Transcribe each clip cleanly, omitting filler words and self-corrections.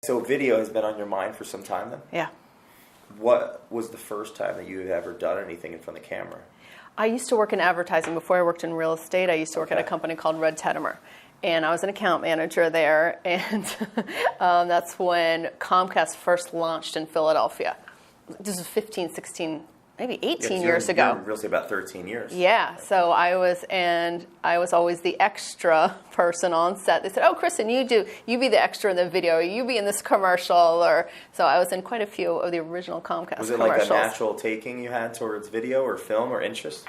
So video has been on your mind for some time then? Yeah. What was the first time that you had ever done anything in front of the camera? I used to work in advertising. Before I worked in real estate, I used to work at a company called Red Teddimer. And I was an account manager there. And that's when Comcast first launched in Philadelphia. This was 15, 16, maybe 18 years ago. You were in real estate about 13 years. Yeah, so I was always the extra person on set. They said, "Oh, Kristen, you be the extra in the video, or you be in this commercial," or so I was in quite a few of the original Comcast commercials. Was it like a natural taking you had towards video or film or interest?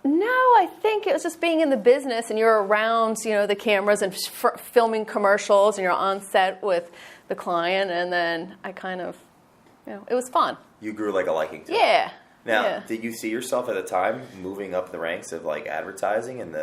No, I think it was just being in the business, and you're around, the cameras and filming commercials, and you're on set with the client, and then I kind of, it was fun. You grew like a liking to it. Yeah. Now, did you see yourself at the time moving up the ranks of like advertising and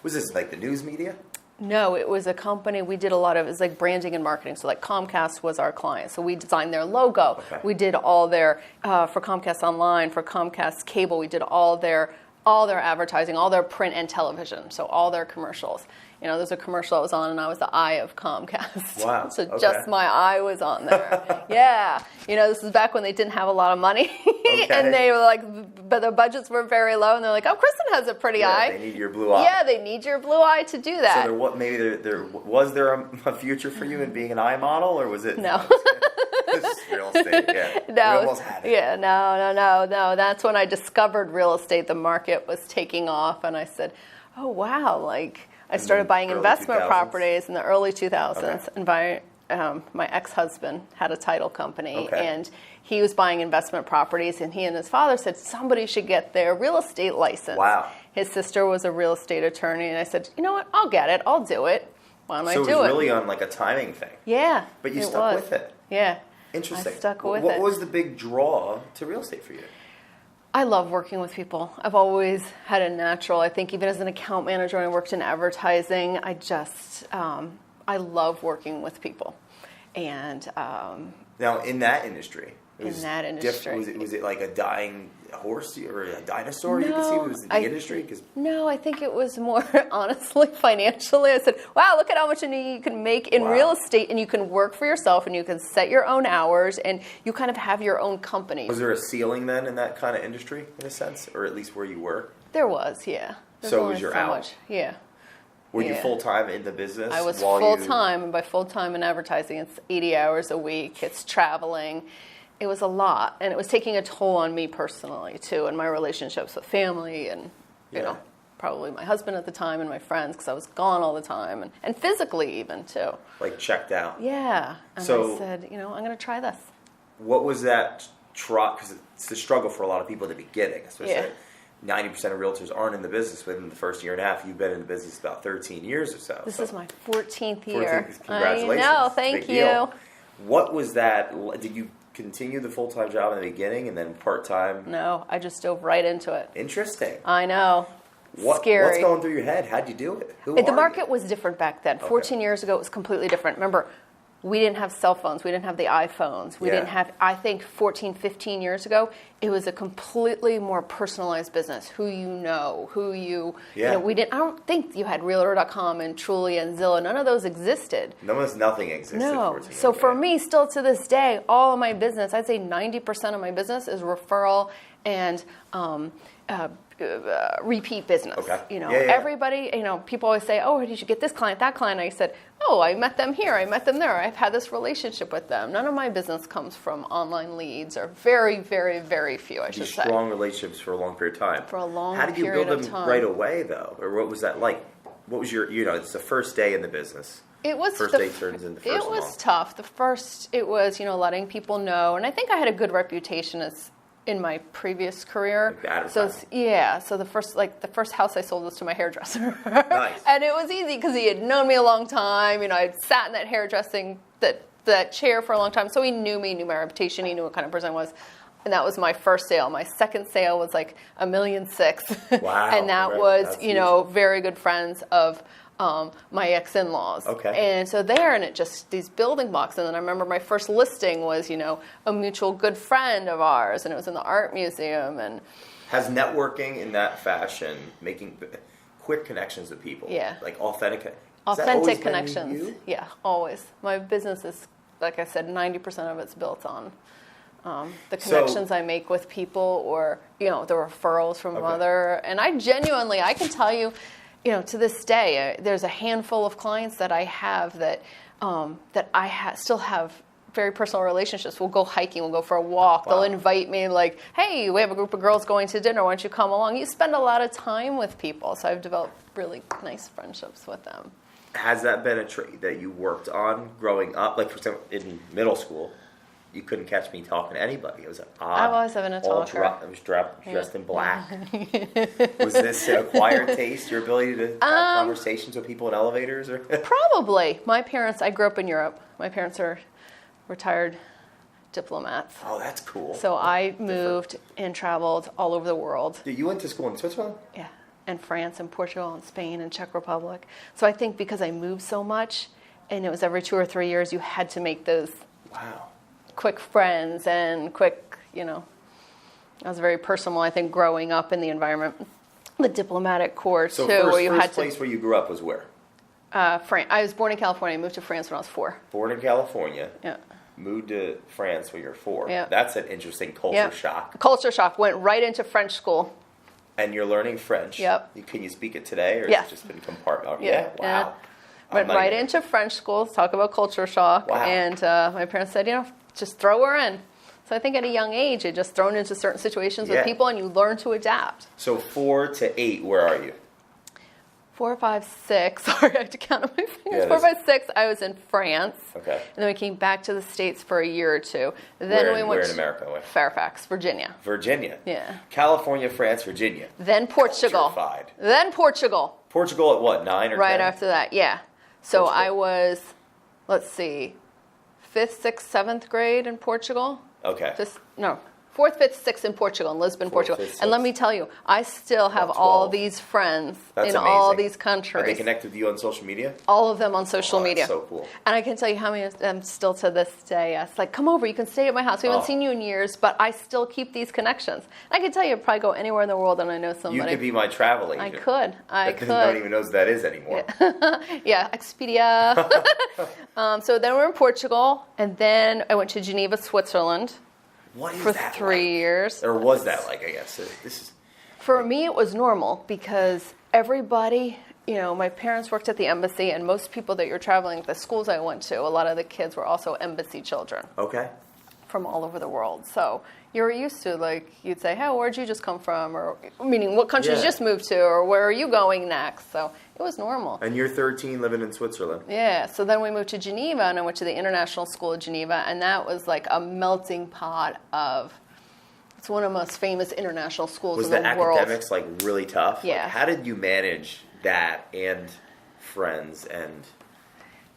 was this like the news media? No, it was a company. We did a lot of, it's like branding and marketing. So like Comcast was our client. So we designed their logo. Okay. We did all their, for Comcast Online, for Comcast Cable, we did all their advertising, all their print and television. So all their commercials. There's a commercial I was on, and I was the eye of Comcast. Wow. So okay. Just my eye was on there. Yeah. This is back when they didn't have a lot of money. Okay. And they were like, but the budgets were very low, and they're like, "Oh, Kristen has a pretty eye." They need your blue eye. Yeah, they need your blue eye to do that. So was there a future for you in being an eye model, or was it? No. This is real estate, yeah. No. We almost had it. Yeah, no. That's when I discovered real estate. The market was taking off, and I said, "Oh, wow!" I started buying investment 2000s? Properties in the early 2000s, Okay. and my ex-husband had a title company, Okay. and he was buying investment properties, and he and his father said somebody should get their real estate license. Wow. His sister was a real estate attorney, and I said, "You know what? I'll get it. I'll do it. Why don't I do it?" So it was really on like a timing thing. Yeah. But you stuck with it. Yeah. Interesting. I stuck with it. What was the big draw to real estate for you? I love working with people. I've always had a natural, I think even as an account manager when I worked in advertising, I love working with people. And now in that industry, was it like a dying horse or a dinosaur you could see? Was it the industry? No, I think it was more honestly financially. I said, wow, look at how much money you can make in real estate, and you can work for yourself, and you can set your own hours, and you kind of have your own company. Was there a ceiling then in that kind of industry in a sense, or at least where you were? There was, yeah. So was your hours? Yeah. Were you full-time in the business? I was full-time, and by full-time in advertising, it's 80 hours a week. It's traveling. It was a lot, and it was taking a toll on me personally, too, and my relationships with family and, probably my husband at the time and my friends, because I was gone all the time, and physically even, too. Like checked out. Yeah. And I said, I'm going to try this. What was that because it's the struggle for a lot of people at the beginning, especially 90% of realtors aren't in the business within the first year and a half. You've been in the business about 13 years or so. This is my 14th year. 14th. Congratulations. I know, thank you. Deal. What was that? Did you continue the full-time job in the beginning and then part-time? No, I just dove right into it. Interesting. I know. Scary. What's going through your head? How'd you do it? The market was different back then. 14 years ago, it was completely different. Remember, we didn't have cell phones. We didn't have the iPhones. We didn't have, I think 14, 15 years ago, it was a completely more personalized business. Who you know, I don't think you had Realtor.com and Truly and Zillow. None of those existed. Nothing existed. No. So for me, still to this day, all of my business, I'd say 90% of my business is referral and repeat business. Okay. Everybody, people always say, "Oh, did you get this client, that client?" I said, "Oh, I met them here, I met them there. I've had this relationship with them." None of my business comes from online leads, or very, very, very few, I should say. Strong relationships for a long period of time. For a long period of time. How did you build them right away, though? Or what was that like? What was your, it's the first day in the business. It was first day turns into first month. It was tough. It was, letting people know. And I think I had a good reputation as in my previous career. So the first house I sold was to my hairdresser. Nice. And it was easy because he had known me a long time. I'd sat in that hairdressing that chair for a long time. So he knew me, knew my reputation, he knew what kind of person I was. And that was my first sale. My second sale was like $1.6 million. Wow. And that was, very good friends of my ex-in-laws. Okay. And so it just, these building blocks. And then I remember my first listing was, a mutual good friend of ours, and it was in the art museum. And has networking in that fashion, making quick connections with people, like authentic connections. Yeah, always. My business is like I said, 90% of it's built on the connections I make with people, or the referrals from other. And I can tell you, to this day, there's a handful of clients that I have that still have very personal relationships. We'll go hiking, we'll go for a walk. Wow. They'll invite me, like, hey, we have a group of girls going to dinner. Why don't you come along? You spend a lot of time with people, so I've developed really nice friendships with them. Has that been a trait that you worked on growing up? Like, for example, in middle school, you couldn't catch me talking to anybody. It was I've always been a talker. I was dressed in black. Was this an acquired taste, your ability to have conversations with people in elevators? Or Probably. I grew up in Europe. My parents are retired diplomats. Oh, that's cool. So I moved and traveled all over the world. You went to school in Switzerland? Yeah, and France and Portugal and Spain and Czech Republic. So I think because I moved so much, and it was every 2 or 3 years, you had to make those quick friends and quick, I was very personal, I think, growing up in the environment. The diplomatic corps, so too. First place where you grew up was where? France. I was born in California. I moved to France when I was 4. Born in California. Yeah. Moved to France when you're 4. Yeah. That's an interesting culture shock. Culture shock. Went right into French school. And you're learning French. Yep. Can you speak it today, or has it just been compartmentalized? Yeah. Wow. Went right into French school. Talk about culture shock. Wow. And my parents said, just throw her in. So I think at a young age, you're just thrown into certain situations with people, and you learn to adapt. So 4 to 8, where are you? 4, 5, 6. Sorry, I have to count on my fingers. 4, 5, 6. I was in France. Okay. And then we came back to the States for a year or 2. Where in America? Fairfax, Virginia. Virginia. Yeah. California, France, Virginia. Then Portugal. Culture-fied. Then Portugal. Portugal at what, 9 or 10? Right after that, yeah. So Portugal. I was, 5th, 6th, 7th grade in Portugal. Okay. 4th, 5th, 6th in Portugal, in Lisbon, Portugal. 5th, and let me tell you, I still have all these friends in all these countries. Are they connected with you on social media? All of them on social media. That's so cool. And I can tell you how many of them still to this day. It's like, come over, you can stay at my house. We haven't seen you in years, but I still keep these connections. I can tell you, I'd probably go anywhere in the world and I know somebody. You could be my travel agent. I could. No one even knows what that is anymore. Yeah, Expedia. So then we're in Portugal, and then I went to Geneva, Switzerland. What is for that 3 years. Or was that like, I guess? For me, it was normal because everybody, my parents worked at the embassy, and most people that you're traveling, the schools I went to, a lot of the kids were also embassy children. Okay. From all over the world. So you were used to, you'd say, hey, where'd you just come from? Or meaning, what country you just moved to? Or where are you going next? So it was normal. And you're 13 living in Switzerland. Yeah. So then we moved to Geneva, and I went to the International School of Geneva, and that was like a melting pot of, it's one of the most famous international schools in the world. Was the academics really tough? Yeah. How did you manage that and friends and...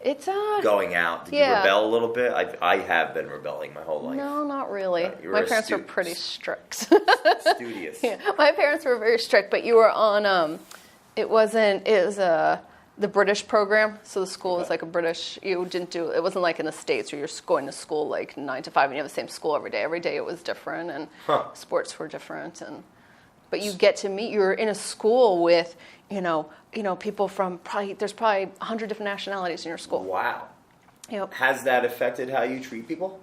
It's going out? Did you rebel a little bit? I have been rebelling my whole life. No, not really. My parents were pretty strict. Studious. Yeah, my parents were very strict, but you were on. It was the British program, so the school was like a British. You didn't do. It wasn't like in the States where you're going to school 9 to 5 and you have the same school every day. Every day it was different, and sports were different, but you get to meet. You're in a school with people from there's probably 100 different nationalities in your school. Wow. Yep. Has that affected how you treat people?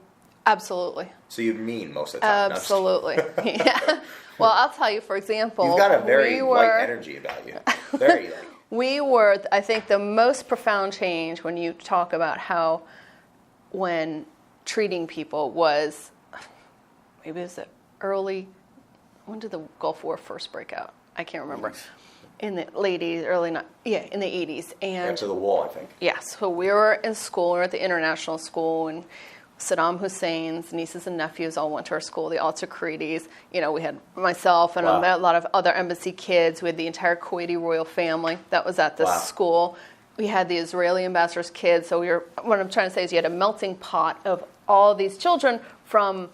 Absolutely. So you're mean most of the time? Absolutely. Yeah. Well, I'll tell you, for example. You've got a very light energy about you. Very light. We were, I think, the most profound change when you talk about how, when treating people was, maybe it was the early, when did the Gulf War first break out? I can't remember. In the late 80s, in the 80s. And after the wall, I think. Yeah, so we were in school, we were at the international school, and Saddam Hussein's nieces and nephews all went to our school, the Al-Takridis. We had myself and a lot of other embassy kids. We had the entire Kuwaiti royal family that was at this school. We had the Israeli ambassador's kids. So what I'm trying to say is you had a melting pot of all these children from,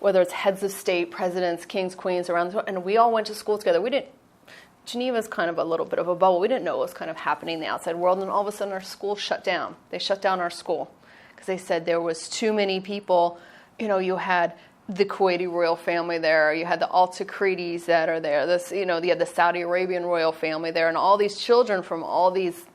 whether it's heads of state, presidents, kings, queens around the world, and we all went to school together. Geneva's kind of a little bit of a bubble. We didn't know what was kind of happening in the outside world, and all of a sudden our school shut down. They shut down our school because they said there was too many people. You had the Kuwaiti royal family there, you had the Al-Takridis that are there, you had the Saudi Arabian royal family there, and all these children from all these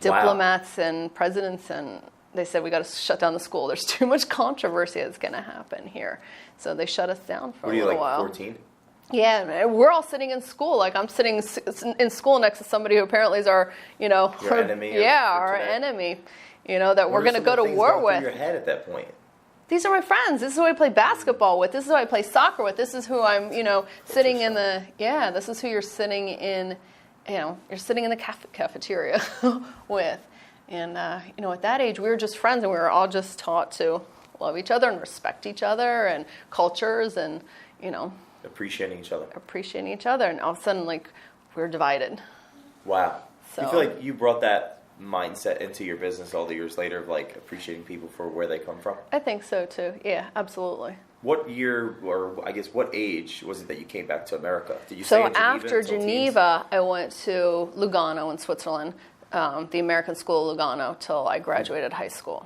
diplomats and presidents and they said, we got to shut down the school. There's too much controversy that's going to happen here. So they shut us down for a little while. 14? Yeah, we're all sitting in school. Like, I'm sitting in school next to somebody who apparently is our, your enemy. Yeah, our enemy. That we're going to go to war with. Your head at that point? These are my friends. This is who I play basketball with. This is who I play soccer with. This is who I'm, sitting in the. Yeah, this is who you're sitting in. You're sitting in the cafeteria with. And at that age, we were just friends, and we were all just taught to love each other and respect each other and cultures and appreciating each other. And all of a sudden, like, we're divided. Wow. So, you feel like you brought that mindset into your business all the years later of, like, appreciating people for where they come from? I think so too. Yeah, absolutely. What year, or I guess what age was it that you came back to America? Did you stay in Geneva after Geneva, I went to Lugano in Switzerland, the American School of Lugano, till I graduated high school.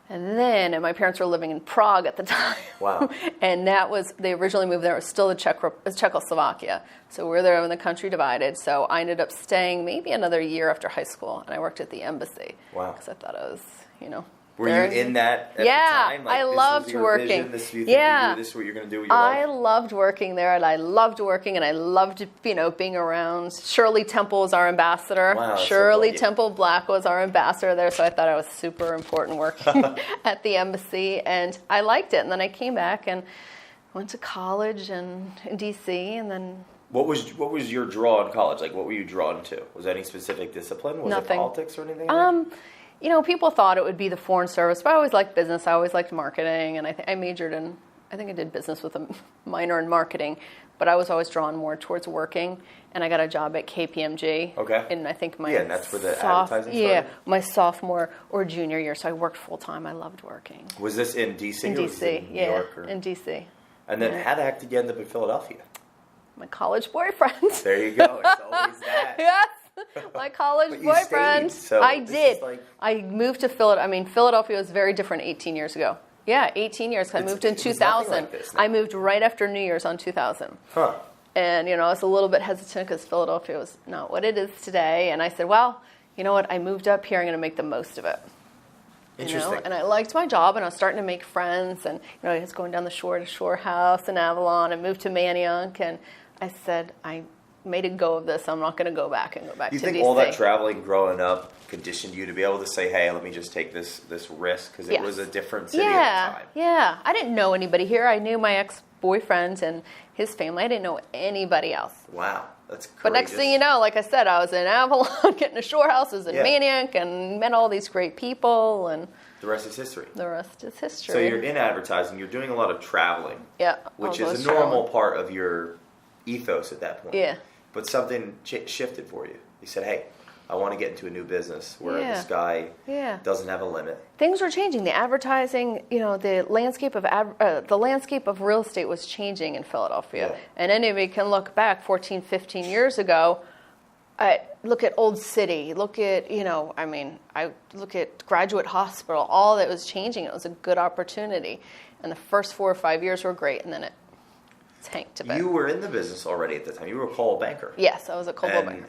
And my parents were living in Prague at the time. Wow. And they originally moved there. It was still Czechoslovakia. So we were there when the country divided. So I ended up staying maybe another year after high school, and I worked at the embassy. Wow. Because I thought it was, Were you in that at the time? Like, I loved working. This is what you're going to do with your life? I loved working there, and I loved working, and I loved, being around. Shirley Temple was our ambassador. Wow, Shirley Temple Black was our ambassador there, so I thought I was super important working at the embassy, and I liked it. And then I came back and went to college in D.C., and then... What was your draw in college? Like, what were you drawn to? Was there any specific discipline? Was Nothing. It politics or anything? People thought it would be the foreign service, but I always liked business. I always liked marketing, and I majored in, I think I did business with a minor in marketing, but I was always drawn more towards working, and I got a job at KPMG. Okay. And I think and that's where the advertising started? Yeah, my sophomore or junior year, so I worked full-time. I loved working. Was this in D.C.? In D.C., in New York, or? In D.C. And then how the heck did you end up in Philadelphia? My college boyfriend. There you go. It's always that. Yes. My college boyfriend. Stayed, so I did. I moved to Philadelphia. Philadelphia was very different 18 years ago. Yeah, 18 years. I moved in 2000. Like this, I moved right after New Year's on 2000. Huh. And, I was a little bit hesitant because Philadelphia was not what it is today. And I said, well, you know what? I moved up here. I'm going to make the most of it. Interesting. And I liked my job, and I was starting to make friends. And, I was going down the shore to Shore House in Avalon and moved to Manayunk. And I said, I made a go of this. I'm not going to go back to DC. You think all that traveling growing up conditioned you to be able to say, hey, let me just take this risk? Because it was a different city at the time. Yeah. I didn't know anybody here. I knew my ex-boyfriend and his family. I didn't know anybody else. Wow. That's courageous. But next thing you know, like I said, I was in Avalon, getting to shore houses in Manayunk, and met all these great people. And the rest is history. The rest is history. So you're in advertising. You're doing a lot of traveling. Yeah. Which is a normal part of your ethos at that point. Yeah. But something shifted for you. You said, hey, I want to get into a new business where the sky doesn't have a limit. Things were changing. The advertising, the landscape of real estate was changing in Philadelphia. Yeah. And anybody can look back 14, 15 years ago. Look at Old City. Look at, I look at Graduate Hospital. All that was changing. It was a good opportunity. And the first 4 or 5 years were great, and then it tanked a bit. You were in the business already at the time. You were a Coldwell banker. Yes, I was a Coldwell banker.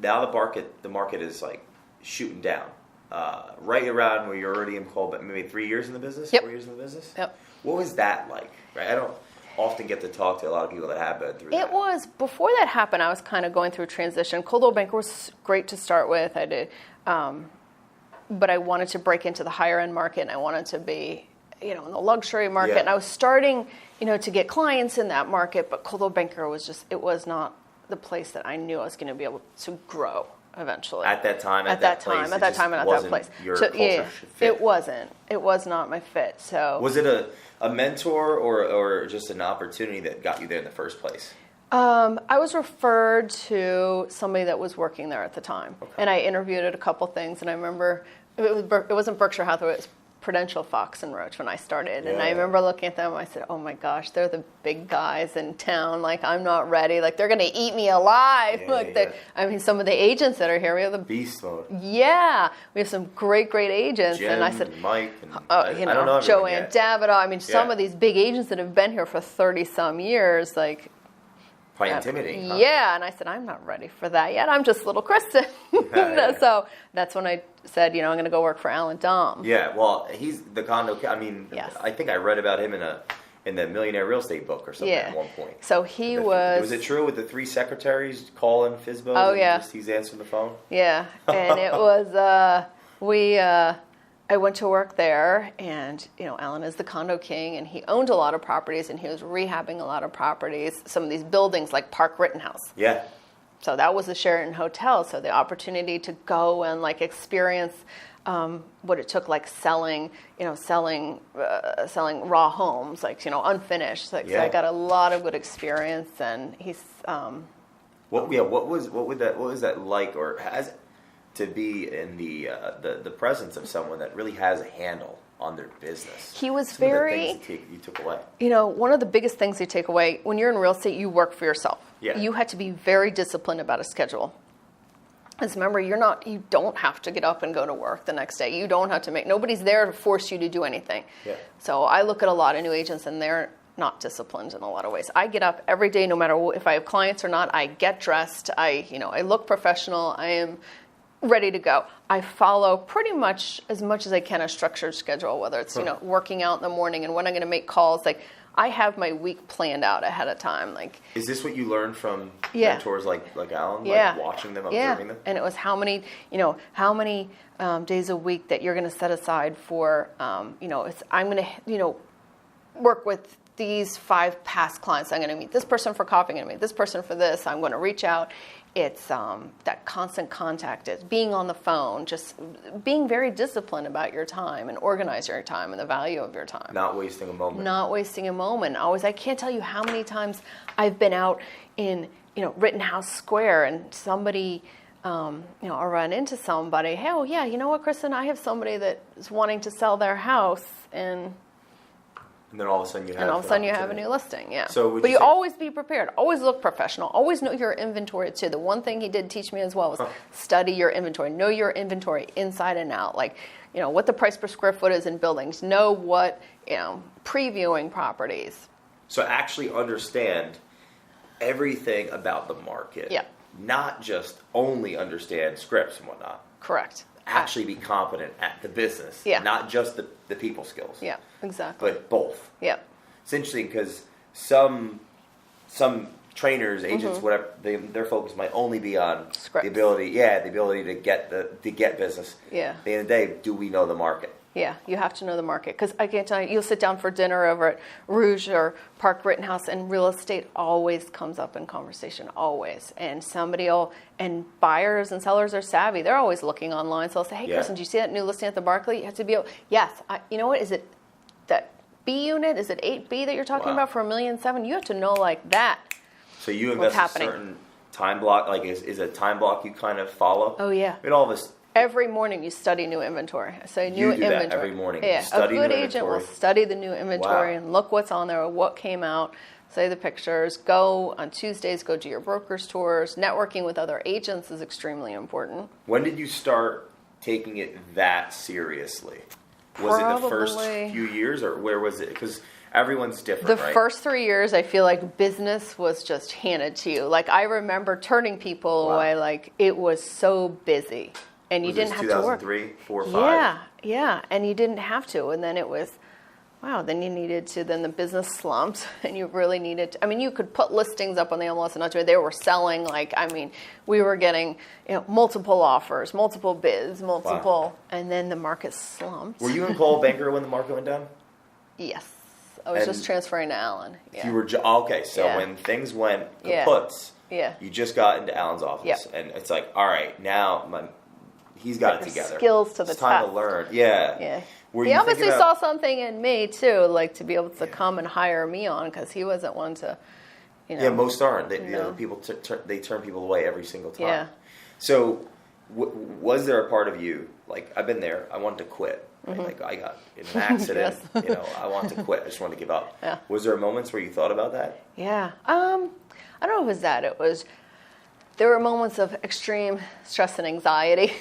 Now the market is like shooting down. Right around where you're already in Coldwell, maybe 3 years in the business, 4 years in the business. Yep. What was that like? Right, I don't often get to talk to a lot of people that have been through that. It was, before that happened, I was kind of going through a transition. Coldwell banker was great to start with. I did, but I wanted to break into the higher end market, and I wanted to be, in the luxury market. And I was starting, to get clients in that market, but Coldwell banker was not the place that I knew I was going to be able to grow evenally. At that time, and at that place. Your culture fit. It wasn't. It was not my fit. So was it a mentor or just an opportunity that got you there in the first place? I was referred to somebody that was working there at the time, and I interviewed at a couple things. And I remember it wasn't Berkshire Hathaway. It was Prudential, Fox, and Roach when I started. And I remember looking at them, and I said, oh my gosh, they're the big guys in town. Like, I'm not ready. Like, they're going to eat me alive. Some of the agents that are here, we have the beast mode. Yeah. We have some great agents. Jim, and I said, Mike, and I don't know Joanne Davidoff. Some of these big agents that have been here for 30 some years, like, Quite intimidating. Huh? Yeah, and I said, I'm not ready for that yet. I'm just little Kristen. Yeah. So that's when I said, I'm going to go work for Alan Dom. Yeah, well, he's the condo. I mean, yes. I think I read about him in the Millionaire Real Estate book or something at one point. So he was... Was it true with the 3 secretaries calling FSBO? Oh, yeah. He's answering the phone? Yeah, and it was, I went to work there, and, Alan is the condo king, and he owned a lot of properties, and he was rehabbing a lot of properties, some of these buildings like Park Rittenhouse. Yeah. So that was the Sheraton Hotel, so the opportunity to go and, experience what it took, selling raw homes, unfinished. So I got a lot of good experience, and he's. What was that like, or has it to be in the presence of someone that really has a handle on their business? He was Some very. Of the things you took away. One of the biggest things you take away when you're in real estate, you work for yourself. Yeah. You had to be very disciplined about a schedule. Because remember, you don't have to get up and go to work the next day. You don't have to nobody's there to force you to do anything. Yeah. So I look at a lot of new agents, and they're not disciplined in a lot of ways. I get up every day, no matter if I have clients or not. I get dressed. I look professional. I am ready to go. I follow pretty much as I can a structured schedule, whether it's, working out in the morning and when I'm going to make calls. I have my week planned out ahead of time. Is this what you learned from mentors like Alan? Yeah. Watching them, observing them? And it was how many days a week that you're going to set aside for, I'm going to, work with these 5 past clients. I'm going to meet this person for coffee. I'm going to meet this person for this. I'm going to reach out. It's that constant contact. It's being on the phone, just being very disciplined about your time and organizing your time and the value of your time. Not wasting a moment. Always, I can't tell you how many times I've been out in, Rittenhouse Square and somebody, I'll run into somebody. Hey, oh yeah, you know what, Kristen? I have somebody that is wanting to sell their house and then all of a sudden you have a new listing, yeah. But you always be prepared. Always look professional. Always know your inventory too. The one thing he did teach me as well was study your inventory. Know your inventory inside and out. What the price per square foot is in buildings. Know what, previewing properties. So actually understand everything about the market. Yeah. Not just only understand scripts and whatnot. Correct. Actually be competent at the business. Yeah. Not just the people skills. Yeah, exactly. But both. Yeah. It's interesting because some trainers, agents, whatever, their focus might only be on scripts. the ability to get business. Yeah. At the end of the day, do we know the market? Yeah, you have to know the market. Because I can't tell you, you'll sit down for dinner over at Roach or Park Rittenhouse, and real estate always comes up in conversation, always. And and buyers and sellers are savvy. They're always looking online. So I'll say, hey, Kristen, did you see that new listing at the Barclay? You have to be able, yes. You know what, is it that B unit? Is it 8B that you're talking about for $1.7 million? You have to know that. So you invest a certain time block, is a time block you kind of follow? Oh, yeah. I mean, all of us. Every morning you study new inventory. So new you do inventory. That every morning. Yeah, a good agent will study the new inventory and look what's on there, what came out, say the pictures. Go on Tuesdays, go do your broker's tours. Networking with other agents is extremely important. When did you start taking it that seriously? Was it the first few years, or where was it? Because everyone's different, The first 3 years, I feel like business was just handed to you. I remember turning people away. It was so busy. And you didn't have to work. 2003, 4, 5? Yeah. And you didn't have to. And then it was, then you needed to, then the business slumped. And you really needed to, you could put listings up on the MLS and not they were selling, we were getting, multiple offers, multiple bids, and then the market slumped. Were you in Coldwell Banker when the market went down? Yes. I was just transferring to Alan. Yeah. You were, okay, so when things went kaputs, you just got into Alan's office. And it's all right, now he's got it together. Skills to the test. It's time to learn. Yeah. He obviously saw something in me too, to be able to come and hire me on, because he wasn't one to, Yeah, most aren't. People they turn people away every single time. Yeah. So, was there a part of you I've been there? I wanted to quit. Right? I got in an accident. I wanted to quit. I just wanted to give up. Yeah. Was there moments where you thought about that? Yeah. I don't know if it was that. There were moments of extreme stress and anxiety.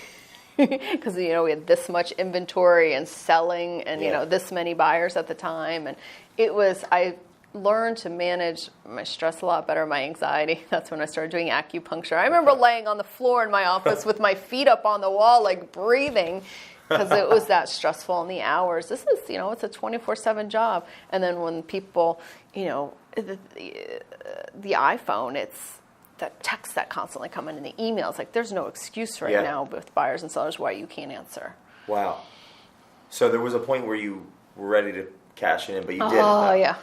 Because we had this much inventory and selling, and this many buyers at the time, and it was I learned to manage my stress a lot better, my anxiety. That's when I started doing acupuncture. I remember laying on the floor in my office with my feet up on the wall, like breathing, because it was that stressful in the hours. This is, it's a 24/7 job. And then when people, the iPhone, it's the texts that constantly come in and the emails. Like, there's no excuse right now with buyers and sellers why you can't answer. Wow. So there was a point where you were ready to cash in, but you didn't. Oh, yeah.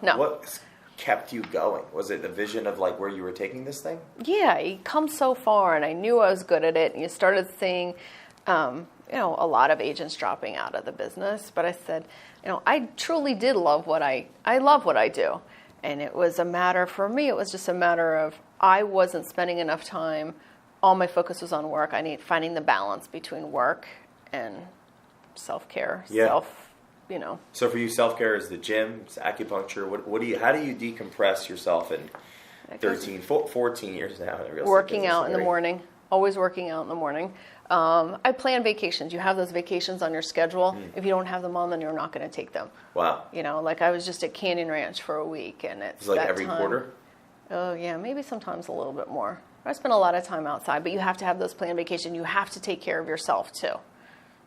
No. What kept you going? Was it the vision of like where you were taking this thing? Yeah, you come so far, and I knew I was good at it. And you started seeing, a lot of agents dropping out of the business. But I said, I truly did love what I love what I do. And it was a matter, for me, it was just a matter of I wasn't spending enough time. All my focus was on work. I need finding the balance between work and self-care, So for you, self-care is the gym, it's acupuncture. How do you decompress yourself in 14 years now in the real estate working business? out in the morning, always working out in the morning. I plan vacations. You have those vacations on your schedule. If you don't have them on, then you're not going to take them. Wow. Like I was just at Canyon Ranch for a week, and it's like that every time. quarter? Oh, yeah, maybe sometimes a little bit more. I spend a lot of time outside, but you have to have those planned vacations. You have to take care of yourself, too.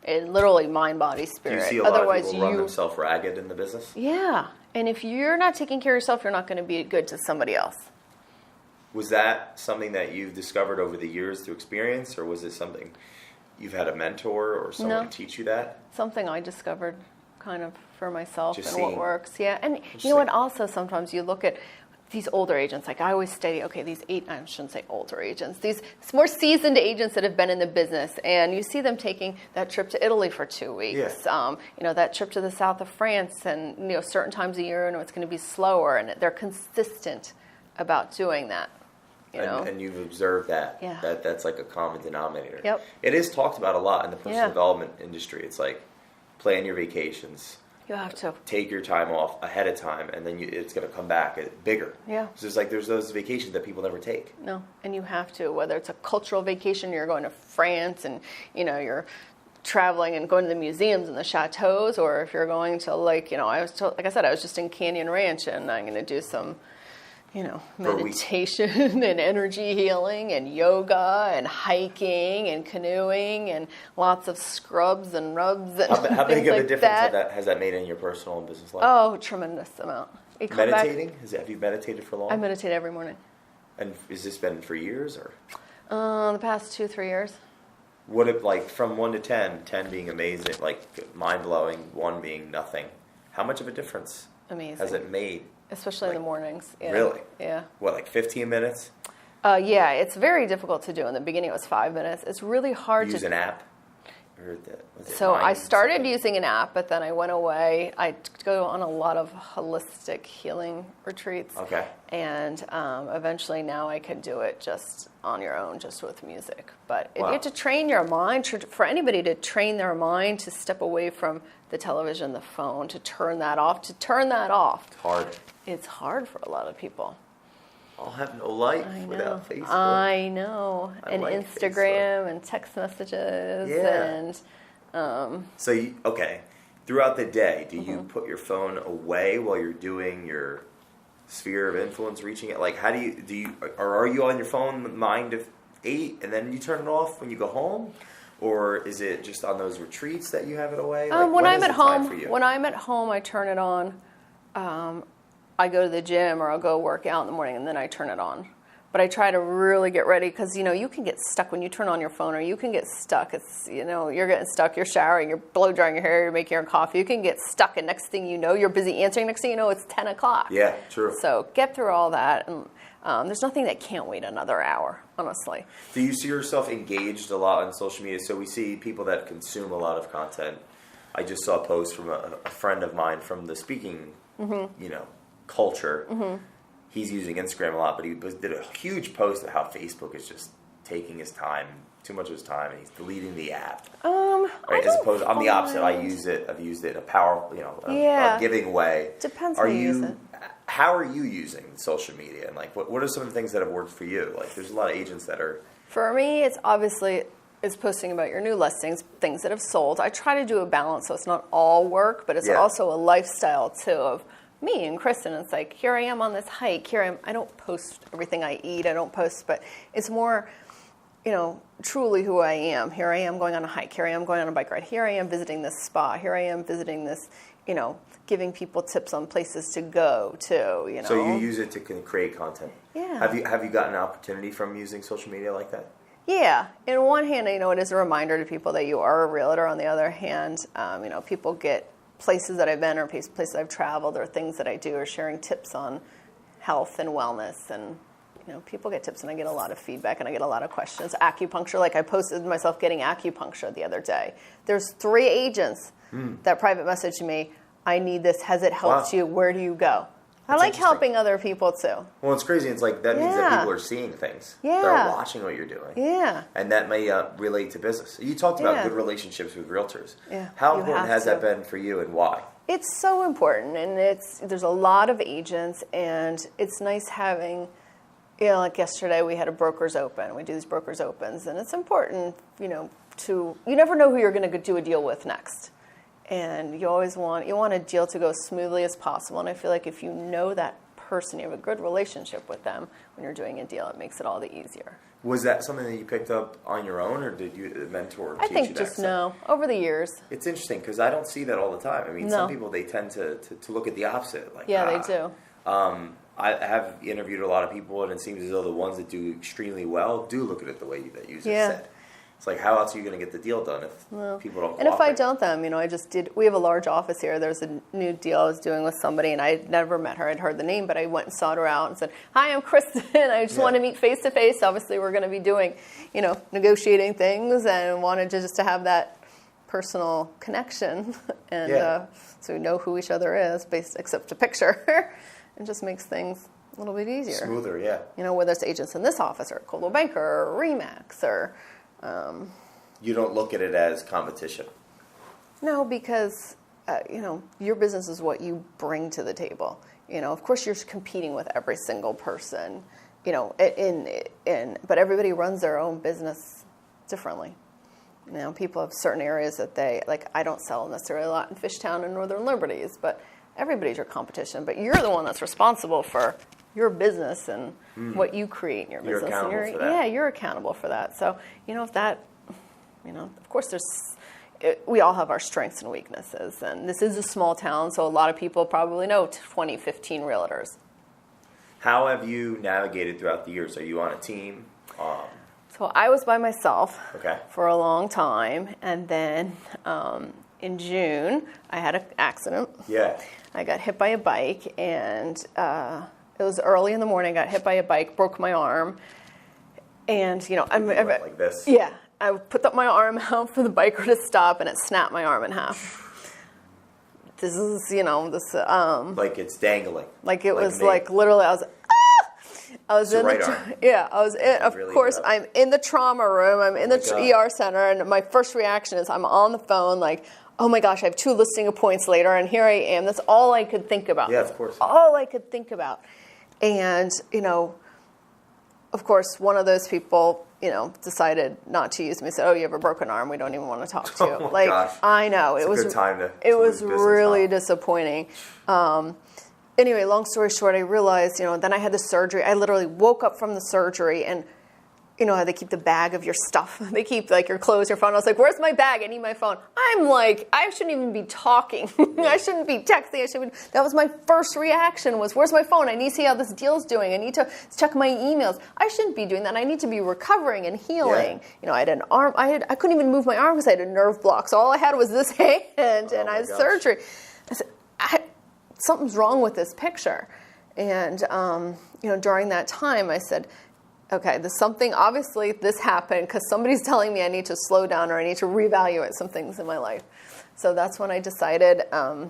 It literally mind, body, spirit. Do you see a lot of people run themselves ragged in the business? Yeah. And if you're not taking care of yourself, you're not going to be good to somebody else. Was that something that you've discovered over the years through experience, or was it something you've had a mentor or someone teach you that? Something I discovered kind of for myself Just and what works. Yeah. And you know what? Also, sometimes you look at these older agents, like I always study, I shouldn't say older agents, these more seasoned agents that have been in the business, and you see them taking that trip to Italy for 2 weeks, that trip to the south of France, and certain times a year, it's going to be slower, and they're consistent about doing that. And you've observed that. Yeah. That's like a common denominator. Yep. It is talked about a lot in the personal development industry. It's like plan your vacations. You have to take your time off ahead of time, and then it's going to come back bigger. Yeah. So it's like there's those vacations that people never take. No, and you have to. Whether it's a cultural vacation, you're going to France, and you're traveling and going to the museums and the chateaus, or if you're going to like I was just in Canyon Ranch, and I'm going to do some meditation and energy healing and yoga and hiking and canoeing and lots of scrubs and rubs and how big of a like difference has that made in your personal and business life? Oh, tremendous amount. Meditating? Have you meditated for long? I meditate every morning. And has this been for years or? The past 2-3 years. What if, like, from 1 to 10, 10 being amazing, like mind-blowing, 1 being nothing, how much of a difference has it made? Especially in the mornings. Yeah. Really? Yeah. What, like 15 minutes? Yeah, it's very difficult to do. In the beginning, it was 5 minutes. It's really hard to... Use an app? So I started using an app, but then I went away. I go on a lot of holistic healing retreats. Okay. And eventually now I can do it just on your own, just with music. But you have to train your mind. For anybody to train their mind to step away from the television, the phone, to turn that off. It's hard. It's hard for a lot of people. I'll have no life without Facebook. I know. And like Instagram Facebook. And text messages. Yeah. And throughout the day, do you put your phone away while you're doing your sphere of influence, reaching it? Like, how do you or are you on your phone 9 to 8 and then you turn it off when you go home? Or is it just on those retreats that you have it away? When I'm at home, I turn it on. I go to the gym or I'll go work out in the morning and then I turn it on. But I try to really get ready because, you can get stuck when you turn on your phone, or you can get stuck. It's, you're getting stuck, you're showering, you're blow drying your hair, you're making your coffee. You can get stuck, and next thing you know, you're busy answering. Next thing you know, it's 10 o'clock. Yeah, true. So get through all that. And there's nothing that can't wait another hour, honestly. Do you see yourself engaged a lot on social media? So we see people that consume a lot of content. I just saw a post from a friend of mine from the speaking, culture. Mm-hmm. He's using Instagram a lot, but he did a huge post of how Facebook is just taking his time, too much of his time, and he's deleting the app. As opposed, I'm the opposite. I've used it in a a giving way. Depends how you use it. How are you using social media, and what are some of the things that have worked for you? Like, there's a lot of agents that are. For me, it's posting about your new listings, things that have sold. I try to do a balance, so it's not all work, but it's also a lifestyle too of me and Kristen. It's like, here I am on this hike. I don't post everything I eat. I don't post, but it's more, truly who I am. Here I am going on a hike. Here I am going on a bike ride. Here I am visiting this spa. Here I am visiting this, giving people tips on places to go to, So you use it to create content. Yeah. Have you gotten an opportunity from using social media like that? Yeah. In one hand, it is a reminder to people that you are a realtor. On the other hand, people get places that I've been or places I've traveled or things that I do or sharing tips on health and wellness. And, people get tips and I get a lot of feedback and I get a lot of questions. Acupuncture, like I posted myself getting acupuncture the other day. There's 3 agents that private messaged me, I need this. Has it helped you? Where do you go? I like helping other people too. Well, it's crazy. It's like that means that people are seeing things. Yeah. They're watching what you're doing. Yeah. And that may relate to business. You talked about good relationships with realtors. Yeah. How important has that been for you and why? It's so important. And there's a lot of agents and it's nice having, like yesterday we had a broker's open. We do these broker's opens and it's important, you never know who you're going to do a deal with next. And you always want a deal to go as smoothly as possible. And I feel like if you know that person, you have a good relationship with them when you're doing a deal, it makes it all the easier. Was that something that you picked up on your own, or did you a mentor teach you that? I think just over the years. It's interesting because I don't see that all the time. I mean, some people, they tend to look at the opposite. Like, they do. I have interviewed a lot of people, and it seems as though the ones that do extremely well do look at it the way that you just said. It's like, how else are you going to get the deal done if people don't cooperate? And if I don't them, we have a large office here. There's a new deal I was doing with somebody, and I'd never met her. I'd heard the name, but I went and sought her out and said, hi, I'm Kristen. I just want to meet face-to-face. Obviously, we're going to be doing, negotiating things and wanted just to have that personal connection. And so we know who each other is, except a picture. It just makes things a little bit easier. Smoother, yeah. Whether it's agents in this office or Coldwell Banker or Remax or... you don't look at it as competition. No, because, your business is what you bring to the table. Of course you're competing with every single person, but everybody runs their own business differently. People have certain areas that I don't sell necessarily a lot in Fishtown and Northern Liberties, but everybody's your competition. But you're the one that's responsible for your business and what you create in your business. You're accountable for that. Yeah, you're accountable for that. So, of course we all have our strengths and weaknesses. And this is a small town, so a lot of people probably know 20, 15 realtors. How have you navigated throughout the years? Are you on a team? So I was by myself for a long time. And then in June, I had an accident. Yeah. I got hit by a bike, and... it was early in the morning. I got hit by a bike, broke my arm, and I'm like this. Yeah, I put up my arm out for the biker to stop, and it snapped my arm in half. This is like it's dangling. Like it was like literally I was. I was in right the arm. Yeah, I was in. Of really course, I'm in the trauma room. I'm in the ER center, and my first reaction is I'm on the phone like, oh my gosh, I have 2 listing appointments later, and here I am. That's all I could think about. Yeah, of course. All I could think about. And, of course, one of those people, decided not to use me. Said, oh, you have a broken arm. We don't even want to talk to you. Oh my gosh. I know. It's a good time to it was lose business, really disappointing. Anyway, long story short, I realized, then I had the surgery. I literally woke up from the surgery and, how they keep the bag of your stuff. They keep your clothes, your phone. I was like, where's my bag? I need my phone. I'm like, I shouldn't even be talking. I shouldn't be texting. That was my first reaction was, where's my phone? I need to see how this deal's doing. I need to check my emails. I shouldn't be doing that. I need to be recovering and healing. Yeah. I had an arm. I couldn't even move my arm because I had a nerve block. So all I had was this hand and I had surgery. I said, something's wrong with this picture. And, during that time I said, okay, obviously this happened because somebody's telling me I need to slow down or I need to reevaluate some things in my life. So that's when I decided I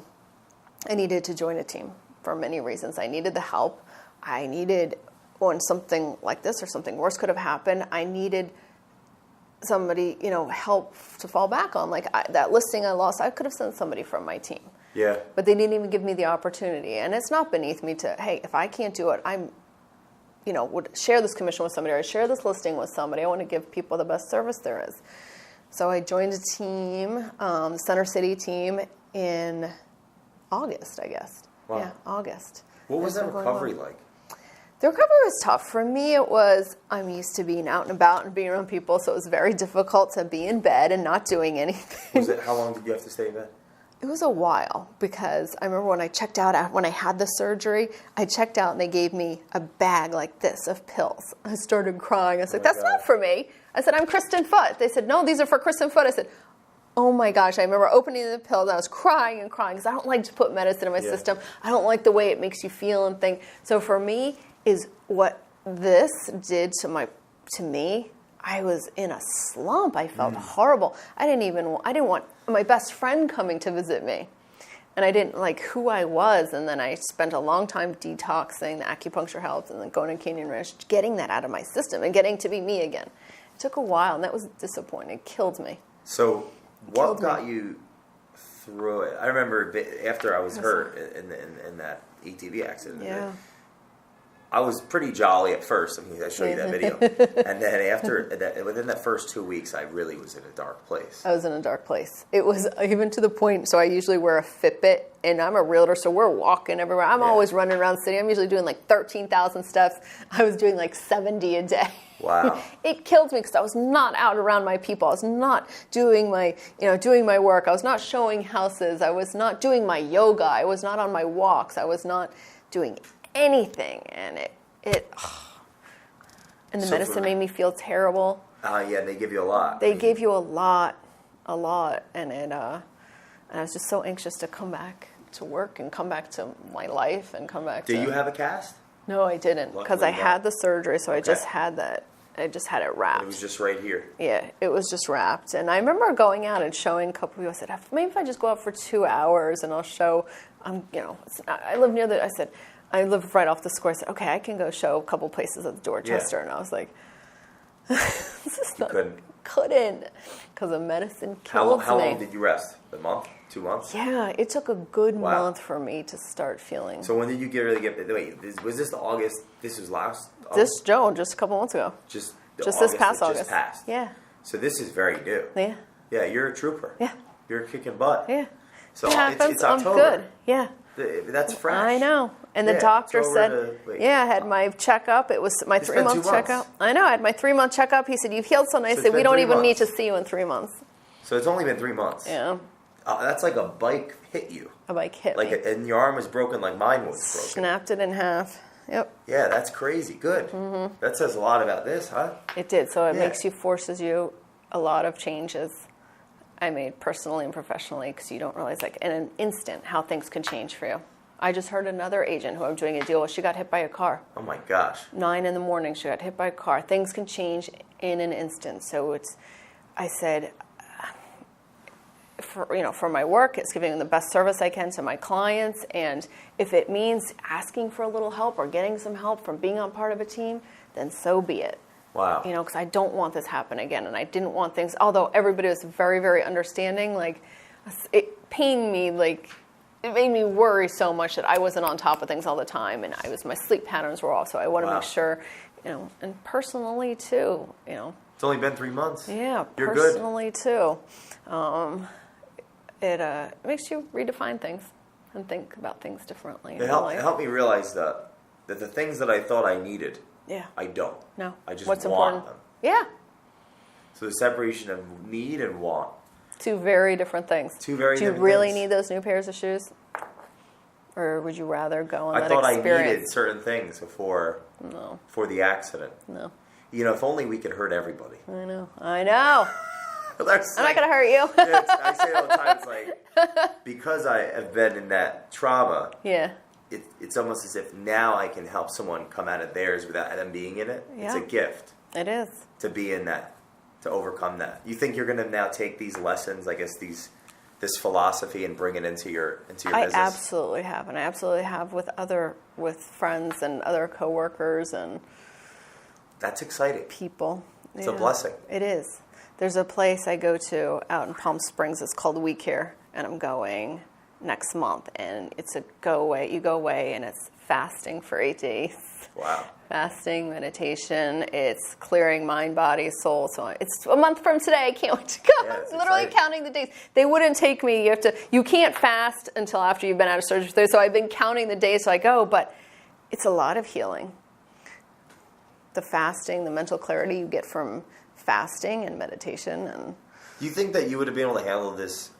needed to join a team for many reasons. I needed the help. I needed, when something like this or something worse could have happened, I needed somebody, help to fall back on. That listing I lost, I could have sent somebody from my team. Yeah. But they didn't even give me the opportunity. And it's not beneath me to, hey, if I can't do it, would share this commission with somebody or share this listing with somebody. I want to give people the best service there is. So I joined a team, the Center City team, in August, I guess. Wow. Yeah, August. What was that recovery like? The recovery was tough. For me, it was, I'm used to being out and about and being around people, so it was very difficult to be in bed and not doing anything. How long did you have to stay in bed? It was a while, because I remember when I checked out, when I had the surgery, I checked out and they gave me a bag like this of pills. I started crying. I was like, that's not for me. I said, I'm Kristen Foote. They said, no, these are for Kristen Foote. I said, oh my gosh. I remember opening the pills and I was crying and crying because I don't like to put medicine in my system. I don't like the way it makes you feel and think. So for me, is what this did to me. I was in a slump. I felt horrible. I didn't want my best friend coming to visit me. And I didn't like who I was. And then I spent a long time detoxing. The acupuncture helped. And then going to Canyon Ranch, getting that out of my system and getting to be me again. It took a while, and that was disappointing. It killed me. So what got you through it? I remember after I was hurt in that ATV accident. Yeah. I was pretty jolly at first. I mean, I showed you that video. And then after that, within that first 2 weeks, I really was in a dark place. I was in a dark place. It was even to the point, so I usually wear a Fitbit, and I'm a realtor, so we're walking everywhere. I'm always running around the city. I'm usually doing like 13,000 steps. I was doing like 70 a day. Wow. It killed me because I was not out around my people. I was not doing my work. I was not showing houses. I was not doing my yoga. I was not on my walks. I was not doing anything, and and the medicine made me feel terrible. Yeah, they give you a lot. They gave you a lot, and I was just so anxious to come back to work and come back to my life and come back. Did you have a cast? No, I didn't, because I had the surgery, so I just had that. I just had it wrapped. It was just right here. Yeah, it was just wrapped. And I remember going out and showing a couple people. I said, maybe if I just go out for 2 hours and I'll show. I live near I said. I live right off the square. I said, okay, I can go show a couple places at the Dorchester. And I was like, this is not, couldn't, because the medicine killed me. How long did you rest? A month? 2 months? Yeah, it took a good month for me to start feeling. So when did you was this August? This was last August? Just a couple months ago. Just August this past August. Just passed. Yeah. So this is very new. Yeah. Yeah, you're a trooper. Yeah. You're kicking butt. Yeah. So it's October. I'm good. Yeah. That's fresh. I know. And the doctor said, I had my checkup. It was my 3-month checkup. I know. I had my 3-month checkup. He said, you've healed so nicely. We don't even need to see you in 3 months. So it's only been 3 months. Yeah. That's like a bike hit you. A bike hit me. And your arm was broken like mine was broken. Snapped it in half. Yep. Yeah, that's crazy. Good. Mm-hmm. That says a lot about this, huh? It did. So it forces you a lot of changes. I made personally and professionally, because you don't realize, like, in an instant how things can change for you. I just heard another agent who I'm doing a deal with, she got hit by a car. Oh my gosh. 9 a.m, she got hit by a car. Things can change in an instant. So I said, for my work, it's giving the best service I can to my clients. And if it means asking for a little help or getting some help from being on part of a team, then so be it. Wow. Because I don't want this to happen again. And I didn't want things, although everybody was very, very understanding, like, it pained me, like, it made me worry so much that I wasn't on top of things all the time. And my sleep patterns were off. So I want to make sure, and personally too, It's only been 3 months. Yeah, You're personally good. too. It makes you redefine things and think about things differently. It helped me realize that the things that I thought I needed, I don't. No. I just What's want important? them. Yeah. So the separation of need and want. 2 very different things. 2 very different things. Do you really things. need those new pairs of shoes? Or would you rather go on that experience? I thought I needed certain things for the accident. No. If only we could hurt everybody. I know. I'm not going to hurt you. I say it all the time. It's like, because I have been in that trauma, it's almost as if now I can help someone come out of theirs without them being in it. Yeah. It's a gift. It is. To be in that, to overcome that. You think you're going to now take these lessons, I guess this philosophy, and bring it into your business? I absolutely have, and I absolutely have with friends and other coworkers and that's exciting. People. It's a blessing. It is. There's a place I go to out in Palm Springs. It's called We Care, and I'm going next month, and it's a go away. You go away, and it's fasting for 8 days. Wow. Fasting, meditation, it's clearing mind, body, soul. So it's a month from today. I can't wait to go. Yeah, I'm literally exciting. counting the days. They wouldn't take me. You can't fast until after you've been out of surgery. So I've been counting the days so I go, but it's a lot of healing. The fasting, the mental clarity you get from fasting and meditation. And Do you think that you would have been able to handle this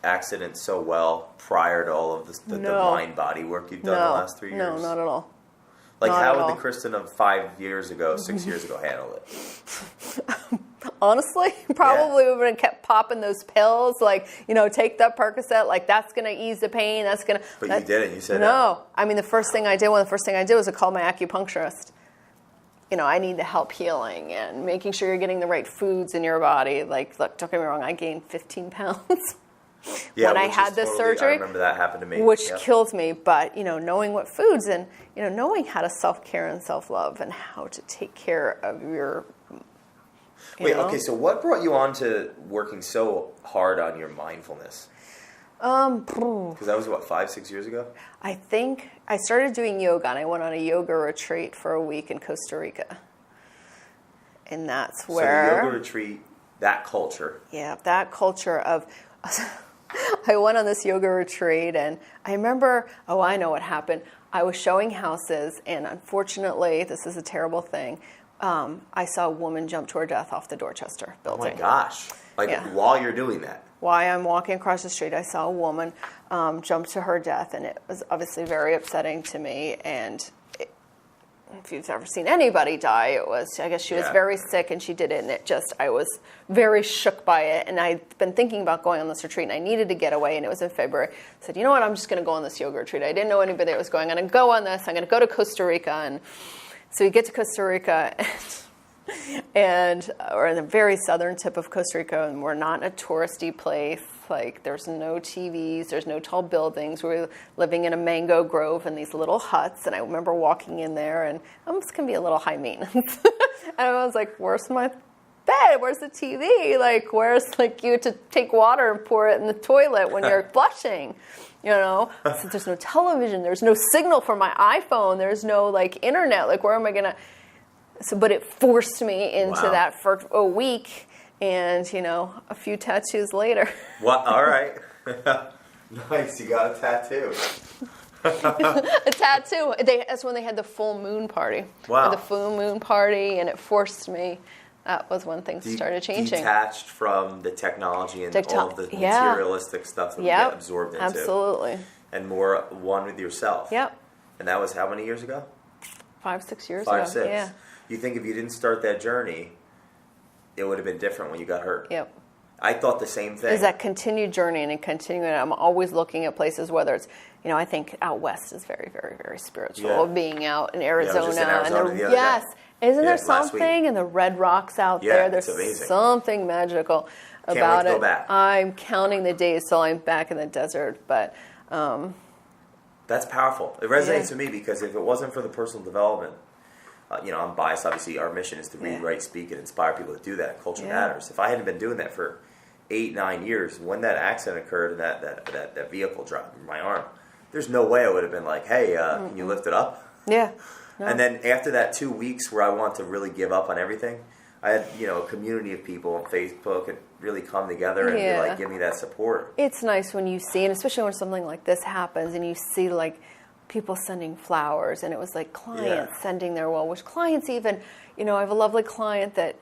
accident so well prior to all of this, the mind-body work you've done the last 3 years? No, not at all. Like, Not how at all. would the Kristen of 5 years ago, 6 years ago handle it? Honestly, probably would have kept popping those pills, like, take that Percocet, like that's going to ease the pain, But you didn't, you said no. I mean, one of the first thing I did was to call my acupuncturist. I need the help healing and making sure you're getting the right foods in your body. Like, look, don't get me wrong, I gained 15 pounds. Yeah, when I had this surgery, I remember that happened to me. which kills me. But knowing what foods and knowing how to self-care and self-love and how to take care of your. Wait, okay. So what brought you on to working so hard on your mindfulness? Because that was 5, 6 years ago. I think I started doing yoga, and I went on a yoga retreat for a week in Costa Rica, and that's where So the yoga retreat, that culture. Yeah, that culture of. I went on this yoga retreat, and I remember, I know what happened. I was showing houses, and unfortunately, this is a terrible thing, I saw a woman jump to her death off the Dorchester building. Oh my gosh. While you're doing that. While I'm walking across the street, I saw a woman jump to her death, and it was obviously very upsetting to me, and if you've ever seen anybody die, I guess she was very sick and she did it, and I was very shook by it, and I'd been thinking about going on this retreat, and I needed to get away, and it was in February. I said, you know what, I'm just going to go on this yoga retreat. I didn't know anybody that was going. I'm going to go on this. I'm going to go to Costa Rica, and so we get to Costa Rica, and we're in the very southern tip of Costa Rica, and we're not in a touristy place. Like, there's no TVs, there's no tall buildings. We're living in a mango grove in these little huts, and I remember walking in there, and this can be a little high maintenance. And I was like, where's my bed? Where's the TV? Like, where's, you to take water and pour it in the toilet when you're flushing? So there's no television, there's no signal for my iPhone, there's no, internet. Where am I going to... But it forced me into that for a week. And, a few tattoos later. What? All right. Nice. You got a tattoo. A tattoo. That's when they had the full moon party. Wow. The full moon party, and it forced me. That was when things started changing. Detached from the technology and all of the materialistic stuff that we get absorbed into. Absolutely. And more one with yourself. Yep. And that was how many years ago? 5, 6 years 5, ago. 6. Yeah. You think if you didn't start that journey, it would have been different when you got hurt. Yep. I thought the same thing. Is that continued journey and continuing. I'm always looking at places, whether it's, I think out west is very, very, very spiritual. Yeah. Being out in Arizona. I was just in Arizona the other yes. day. Isn't there last week. something in the red rocks out there? There's it's amazing. something magical Can't about wait to it. go back. I'm counting the days till I'm back in the desert, but that's powerful. It resonates with me because if it wasn't for the personal development, I'm biased. Obviously, our mission is to read, write, speak, and inspire people to do that. Culture matters. If I hadn't been doing that for 8, 9 years, when that accident occurred and that vehicle dropped my arm, there's no way I would have been like, hey, can you lift it up? Yeah. No. And then after that 2 weeks where I want to really give up on everything, I had a community of people on Facebook and really come together and be give me that support. It's nice when you see, and especially when something like this happens, and you see people sending flowers, and it was clients sending their well-wish. Clients even, I have a lovely client that,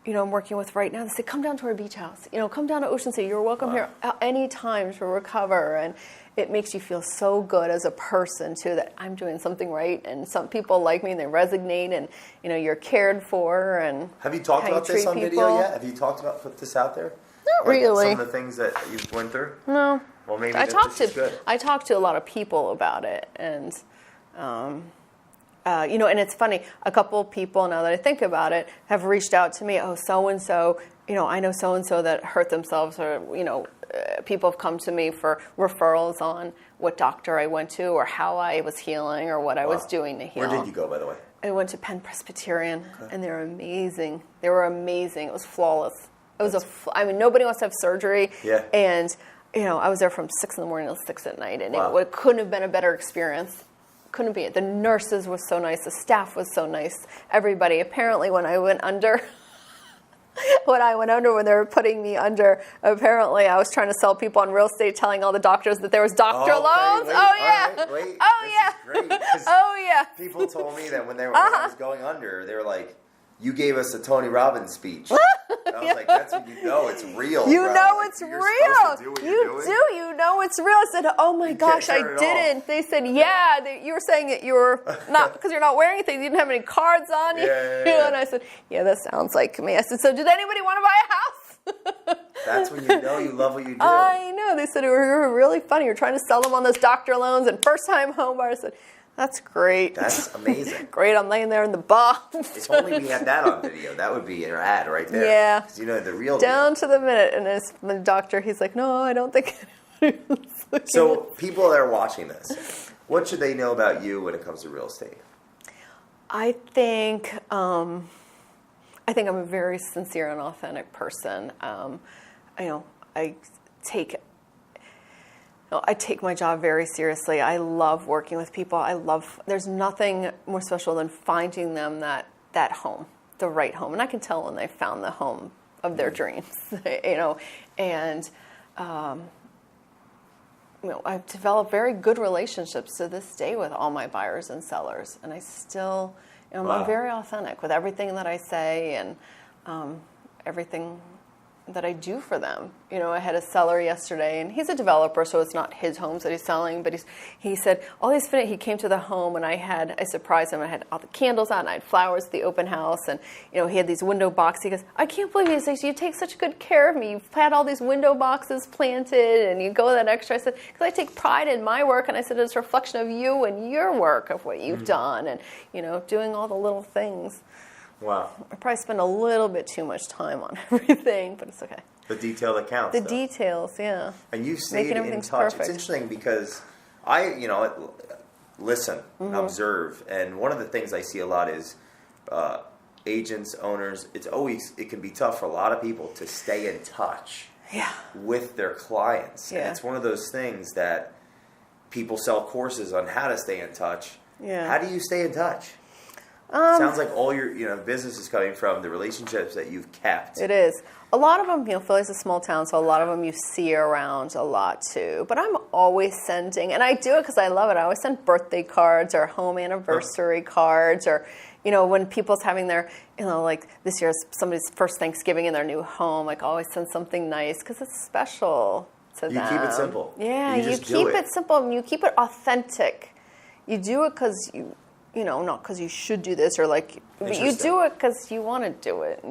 I'm working with right now. They say, come down to our beach house. Come down to Ocean City. You're welcome here any time to recover. And it makes you feel so good as a person, too, that I'm doing something right. And some people like me, and they resonate, and, you're cared for. And have you talked about this on video yet? Have you talked about put this out there? Not really. Some of the things that you've went through? No. Well, maybe I this is good. I talked to a lot of people about it, and and it's funny. A couple of people, now that I think about it, have reached out to me. Oh, so and so. I know so and so that hurt themselves, or people have come to me for referrals on what doctor I went to, or how I was healing, or what I was doing to heal. Where did you go, by the way? I went to Penn Presbyterian, and they were amazing. They were amazing. It was flawless. It was nobody wants to have surgery. Yeah. And I was there from 6 in the morning till 6 at night, and Wow. it couldn't have been a better experience. Couldn't be. The nurses were so nice. The staff was so nice. Everybody. Apparently, when I went under, when they were putting me under, apparently I was trying to sell people on real estate, telling all the doctors that there was doctor loans. Wait, oh yeah. Right, wait. Oh This yeah. is great, 'cause oh yeah. people told me that when I was going under, they were like, "You gave us a Tony Robbins speech." And I was like, "That's when you know it's real. You bro. know Like, it's you're real. supposed to do what you're doing. You know it's real." I said, "Oh my gosh, I turn it didn't." They said, "Yeah, you were saying that you were not because you're not wearing anything. You didn't have any cards on you." Yeah. And I said, "Yeah, that sounds like me." I said, "So did anybody want to buy a house?" That's when you know you love what you do. I know. They said, "You were really funny. You're trying to sell them on those doctor loans and first-time home buyers." I said, "That's great. That's amazing. Great. I'm laying there in the box." If only we had that on video. That would be an ad right there. Yeah. 'Cause the real Down deal. to the minute. And as the doctor, he's like, "No, I don't think." So people that are watching this, what should they know about you when it comes to real estate? I think I'm a very sincere and authentic person. I take my job very seriously. I love working with people. There's nothing more special than finding them that home, the right home. And I can tell when they found the home of their dreams, and I've developed very good relationships to this day with all my buyers and sellers. And I still, Wow. I'm very authentic with everything that I say and everything that I do for them. I had a seller yesterday, and he's a developer, so it's not his homes that he's selling, but he said, he came to the home, and I surprised him. I had all the candles out, and I had flowers at the open house, and, he had these window boxes. He goes, "I can't believe it." He says, "You take such good care of me. You've had all these window boxes planted, and you go that extra." I said, "Because I take pride in my work," and I said, "It's a reflection of you and your work, of what you've done, and, doing all the little things." Wow. I probably spend a little bit too much time on everything, but it's okay. The detail that counts. The details, yeah. And you stayed Making in everything's touch. perfect. It's interesting because I, listen, observe, and one of the things I see a lot is agents, owners. It can be tough for a lot of people to stay in touch with their clients. Yeah. And it's one of those things that people sell courses on how to stay in touch. Yeah. How do you stay in touch? Sounds like all your business is coming from the relationships that you've kept. It is. A lot of them, Philly's a small town, so a lot of them you see around a lot too. But I'm always sending, and I do it because I love it. I always send birthday cards or home anniversary cards, or when people's having their, like this year is somebody's first Thanksgiving in their new home. Like always send something nice because it's special to them. You keep it simple. Yeah, You you just keep do it simple and you keep it authentic. You do it because not because you should do this or like, but you do it because you want to do it,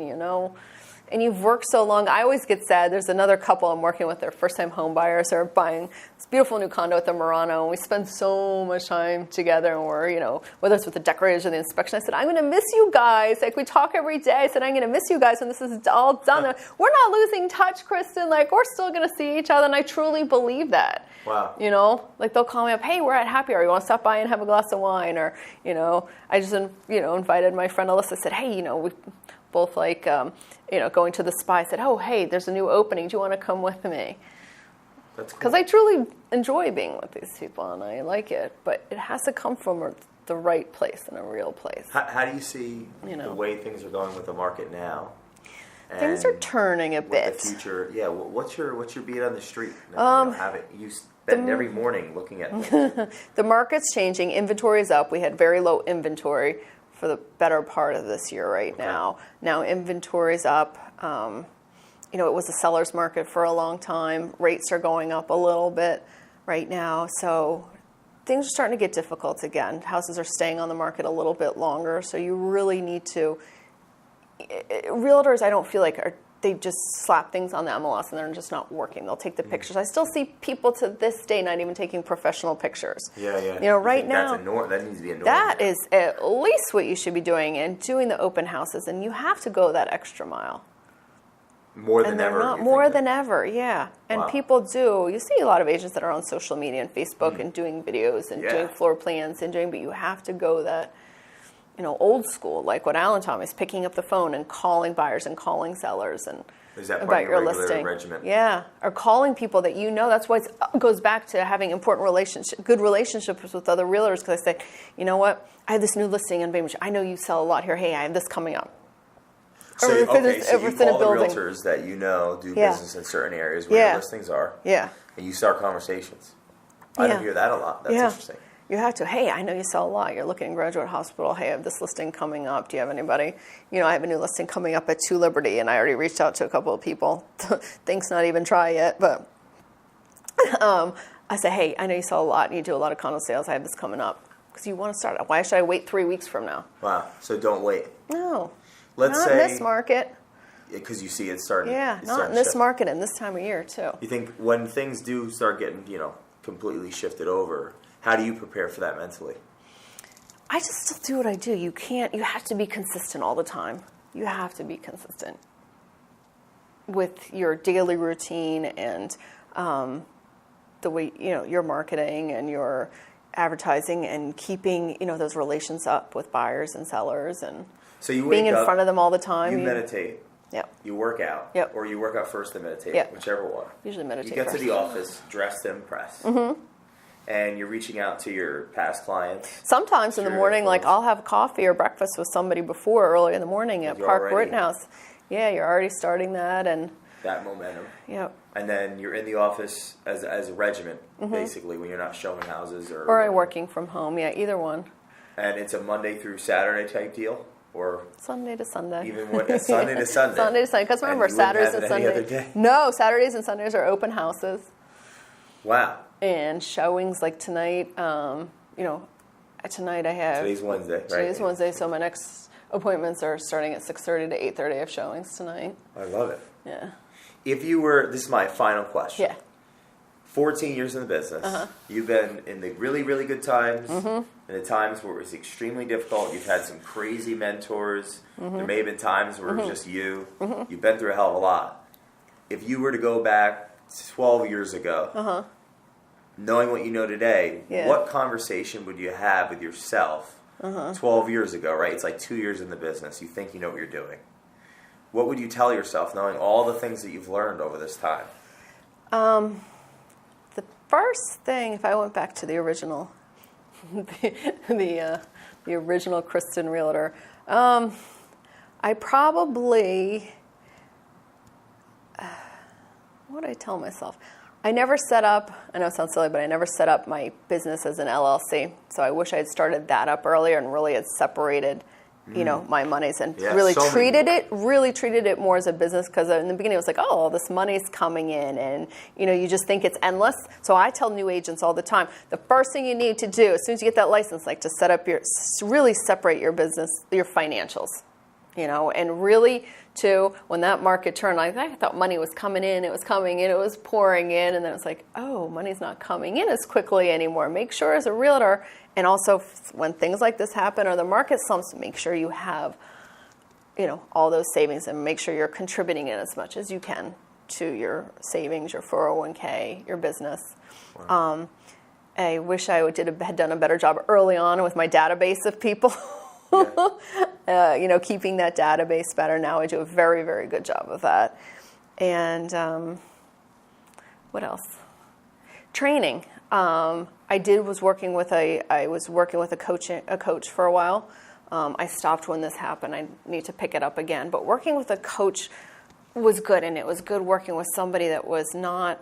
and you've worked so long. I always get sad. There's another couple I'm working with. They're first-time home buyers. They're buying this beautiful new condo at the Murano, and we spend so much time together. And we're, whether it's with the decorators or the inspection. I said, "I'm going to miss you guys. Like we talk every day." I said, "I'm going to miss you guys when this is all done." We're not losing touch, Kristen. Like we're still going to see each other, and I truly believe that. Wow. Like they'll call me up, "Hey, we're at Happy Hour. You want to stop by and have a glass of wine?" Or, I just, invited my friend Alyssa. Said, "Hey, we both like, going to the spa." I said, "Oh, hey, there's a new opening. Do you want to come with me?" That's cool. Because I truly enjoy being with these people and I like it, but it has to come from the right place and a real place. How do you see the way things are going with the market now? Things are turning a bit. The future, yeah. What's your beat on the street? You spend every morning looking at things. The market's changing. Inventory is up. We had very low inventory for the better part of this year now. Now inventory's up. It was a seller's market for a long time. Rates are going up a little bit right now. So things are starting to get difficult again. Houses are staying on the market a little bit longer. So you really need to... Realtors, I don't feel like they just slap things on the MLS and they're just not working. They'll take the pictures. I still see people to this day not even taking professional pictures. Yeah. Right now, that needs to be a norm. that is at least what you should be doing and doing the open houses. And you have to go that extra mile. More than ever. More than ever, yeah. And Wow. people do. You see a lot of agents that are on social media and Facebook and doing videos and doing floor plans but you have to go that, old school, like what Alan taught me, is picking up the phone and calling buyers and calling sellers. And Is that part about of your regular listing. regimen? Yeah, or calling people that you know. That's why it goes back to having good relationships with other realtors. Because I say, you know what, I have this new listing in Bainbridge. I know you sell a lot here. Hey, I have this coming up. So, you call the building. realtors that you know do business in certain areas where your listings are. Yeah. And you start conversations. I don't hear that a lot. That's interesting. You have to. Hey, I know you sell a lot. You're looking at Graduate Hospital. Hey, I have this listing coming up. Do you have anybody? You know, I have a new listing coming up at 2 Liberty, and I already reached out to a couple of people. Thanks, not even try yet. But I say, hey, I know you sell a lot, and you do a lot of condo sales. I have this coming up. Because you want to start. Why should I wait 3 weeks from now? Wow. So don't wait. No. Let's not say, in this market. Because you see it starting. Yeah, not in this market and this time of year, too. You think when things do start getting, completely shifted over, how do you prepare for that mentally? I just still do what I do. You have to be consistent all the time. You have to be consistent with your daily routine and the way, your marketing and your advertising and keeping, those relations up with buyers and sellers and so you being in front of them all the time. You meditate. Yep. You work out. Yep. Or you work out first and meditate, whichever one. Usually meditate. You get first. to the office, dressed to impress. Mm-hmm. And you're reaching out to your past clients. Sometimes in the morning, like I'll have coffee or breakfast with somebody early in the morning at Park Rittenhouse. Yeah, you're already starting that and that momentum. Yep. And then you're in the office as a regiment, basically, when you're not showing houses or I'm working from home. Yeah, either one. And it's a Monday through Saturday type deal, or Sunday to Sunday. Even Sunday to Sunday. Sunday to Sunday. Because remember, Saturdays and Sundays. No, Saturdays and Sundays are open houses. Wow. And showings like tonight. Tonight I have. Today's Wednesday, right? Today's Wednesday, so my next appointments are starting at 6:30 to 8:30. I have showings tonight. I love it. Yeah. If you were, this is my final question. Yeah. 14 years in the business. Uh-huh. You've been in the really, really good times, and the times where it was extremely difficult. You've had some crazy mentors. There may have been times where it was just you. You've been through a hell of a lot. If you were to go back 12 years ago, knowing what you know today, what conversation would you have with yourself 12 years ago, right? It's like 2 years in the business. You think you know what you're doing. What would you tell yourself, knowing all the things that you've learned over this time? The first thing, if I went back to the original, the original Kristen Realtor, I probably, what would I tell myself? I never set up, I know it sounds silly, but I never set up my business as an LLC. So I wish I had started that up earlier and really had separated, my monies and really treated it more as a business, because in the beginning it was like, oh, all this money's coming in and, you just think it's endless. So I tell new agents all the time, the first thing you need to do as soon as you get that license, like to set up really separate your business, your financials, and really too, when that market turned, I thought money was coming in, it was coming in, it was pouring in, and then it's like, oh, money's not coming in as quickly anymore. Make sure as a realtor, and also when things like this happen or the market slumps, make sure you have, all those savings and make sure you're contributing in as much as you can to your savings, your 401k, your business. Wow. I wish I had done a better job early on with my database of people. Keeping that database better. Now I do a very, very good job of that. And what else? Training. I was working with a coach for a while. I stopped when this happened. I need to pick it up again. But working with a coach was good, and it was good working with somebody that was not.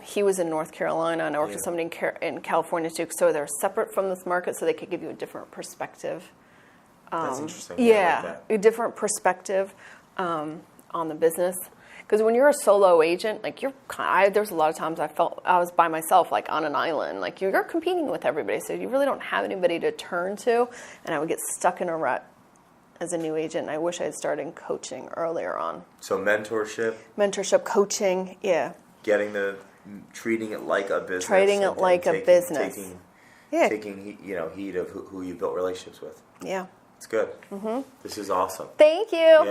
He was in North Carolina, and I worked with somebody in California too. So they're separate from this market, so they could give you a different perspective. That's interesting. A different perspective on the business. Because when you're a solo agent, like there's a lot of times I felt I was by myself, like on an island. Like you're competing with everybody, so you really don't have anybody to turn to. And I would get stuck in a rut as a new agent. And I wish I had started coaching earlier on. So mentorship, coaching, treating it like a business. Taking heed of who you built relationships with. Yeah. It's good. This is awesome. Thank you. Yeah.